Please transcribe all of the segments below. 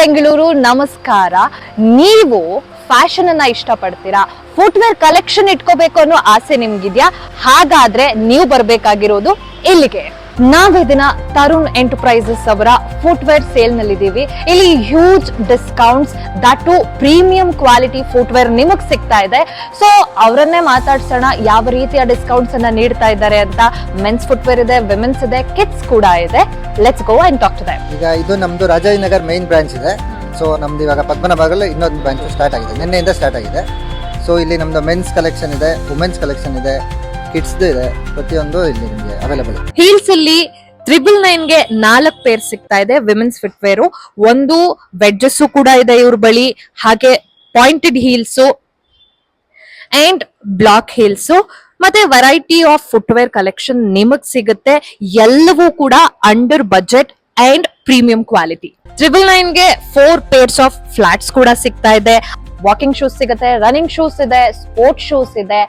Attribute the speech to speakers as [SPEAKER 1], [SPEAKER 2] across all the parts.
[SPEAKER 1] ಬೆಂಗಳೂರು ನಮಸ್ಕಾರ. ನೀವು ಫ್ಯಾಷನ್ ಅನ್ನ ಇಷ್ಟಪಡ್ತೀರಾ, ಫುಟ್ವೇರ್ ಕಲೆಕ್ಷನ್ ಇಟ್ಕೋಬೇಕು ಅನ್ನೋ ಆಸೆ ನಿಮ್ಗಿದ್ಯಾ? ಹಾಗಾದ್ರೆ ನೀವು ಬರ್ಬೇಕಾಗಿರೋದು ಇಲ್ಲಿಗೆ. ನಾವಿದಿನ ತರುಣ್ ಎಂಟರ್ಪ್ರೈಸಸ್ ಅವರ ಫುಟ್ವೇರ್ ಸೇಲ್ ನಲ್ಲಿದ್ದೀವಿ. ಇಲ್ಲಿ huge discounts, that too premium quality footwear ನಿಮಗ್ ಸಿಗ್ತಾ ಇದೆ. ಸೊ ಅವರನ್ನೇ ಮಾತಾಡ್ಸೋಣ, ಯಾವ ರೀತಿಯ ಡಿಸ್ಕೌಂಟ್ಸ್ ಅನ್ನ ನೀಡ್ತಾ ಇದ್ದಾರೆ ಅಂತ. ಮೆನ್ಸ್ ಫುಟ್ವೇರ್ ಇದೆ, ವಿಮೆನ್ಸ್ ಇದೆ, ಕಿಡ್ಸ್ ಕೂಡ ಇದೆ. Let's go and talk to them.
[SPEAKER 2] ಈಗ ಇದು ನಮ್ದು ರಾಜಾಜಿನಗರ್ ಮೈನ್ ಬ್ರಾಂಚ್ ಇದೆ. ಸೊ ನಮ್ದು ಇವಾಗ ಪದ್ಮನಾಭದಲ್ಲಿ ಇನ್ನೊಂದು ಬ್ರಾಂಚ್ ಸ್ಟಾರ್ಟ್ ಆಗಿದೆ, ನಿನ್ನೆಯಿಂದ ಸ್ಟಾರ್ಟ್ ಆಗಿದೆ. ಸೊ ಇಲ್ಲಿ ನಮ್ದು ಮೆನ್ಸ್ ಕಲೆಕ್ಷನ್ ಇದೆ, ವುಮೆನ್ಸ್ ಕಲೆಕ್ಷನ್ ಇದೆ, ಕಿಡ್ಸ್ ಇದೆ, ಪ್ರತಿಯೊಂದು ಇಲ್ಲಿ ನಿಮಗೆ ಅವೈಲೇಬಲ್.
[SPEAKER 1] ಹೀಲ್ಸ್ ಅಲ್ಲಿ 999 ಗೆ 4 ಪೇರ್ ಸಿಗ್ತಾ ಇದೆ. ವಿಮೆನ್ಸ್ ಫುಟ್ವೇರ್, ಒಂದು ವೆಡ್ಜಸ್ ಕೂಡ ಇದೆ ಇವ್ರ ಬಳಿ, ಹಾಗೆ pointed heels and black heels, ಮತ್ತೆ ವೆರೈಟಿ ಆಫ್ ಫುಟ್ವೇರ್ ಕಲೆಕ್ಷನ್ ನಿಮಗ್ ಸಿಗುತ್ತೆ. ಎಲ್ಲವೂ ಕೂಡ under budget and premium quality. 999 ಗೆ 4 ಪೇರ್ಸ್ ಆಫ್ ಫ್ಲಾಟ್ಸ್ ಕೂಡ ಸಿಗ್ತಾ ಇದೆ. ವಾಕಿಂಗ್ ಶೂಸ್ ಸಿಗುತ್ತೆ, ರನ್ನಿಂಗ್ ಶೂಸ್ ಇದೆ, ಸ್ಪೋರ್ಟ್ಸ್ ಶೂಸ್ ಇದೆ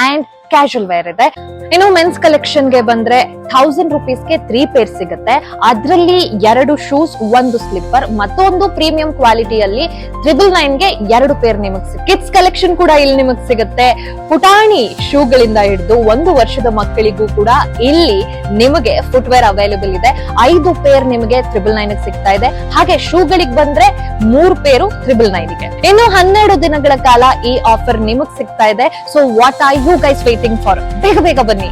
[SPEAKER 1] ಅಂಡ್ ಕ್ಯಾಶುವಲ್ ವೇರ್ ಇದೆ. ಇನ್ನು ಮೆನ್ಸ್ ಕಲೆಕ್ಷನ್ ಗೆ ಬಂದ್ರೆ 1000 ರುಪೀಸ್ಗೆ 3 ಪೇರ್ ಸಿಗುತ್ತೆ. ಅದರಲ್ಲಿ 2 ಶೂಸ್, 1 ಸ್ಲಿಪ್ಪರ್, ಮತ್ತೊಂದು ಪ್ರೀಮಿಯಂ ಕ್ವಾಲಿಟಿಯಲ್ಲಿ 999 ಗೆ 2 ಪೇರ್ ನಿಮಗೆ ಸಿಗುತ್ತೆ. ಕಿಡ್ಸ್ ಕಲೆಕ್ಷನ್ ಕೂಡ ಇಲ್ಲಿ ನಿಮಗೆ ಸಿಗುತ್ತೆ. ಪುಟಾಣಿ ಶೂಗಳಿಂದ ಹಿಡಿದು 1 ವರ್ಷದ ಮಕ್ಕಳಿಗೂ ಕೂಡ ಇಲ್ಲಿ ನಿಮಗೆ ಫುಟ್ವೇರ್ ಅವೈಲೇಬಲ್ ಇದೆ. 5 ಪೇರ್ ನಿಮಗೆ 999 ಸಿಗ್ತಾ ಇದೆ. ಹಾಗೆ ಶೂಗಳಿಗೆ ಬಂದ್ರೆ 3 ಪೇರು 999 ಗೆ. ಇನ್ನು 12 ದಿನಗಳ ಕಾಲ ಈ ಆಫರ್ ನಿಮಗೆ ಸಿಗ್ತಾ ಇದೆ. So what are you guys waiting for? ಬೇಗ ಬೇಗ ಬನ್ನಿ.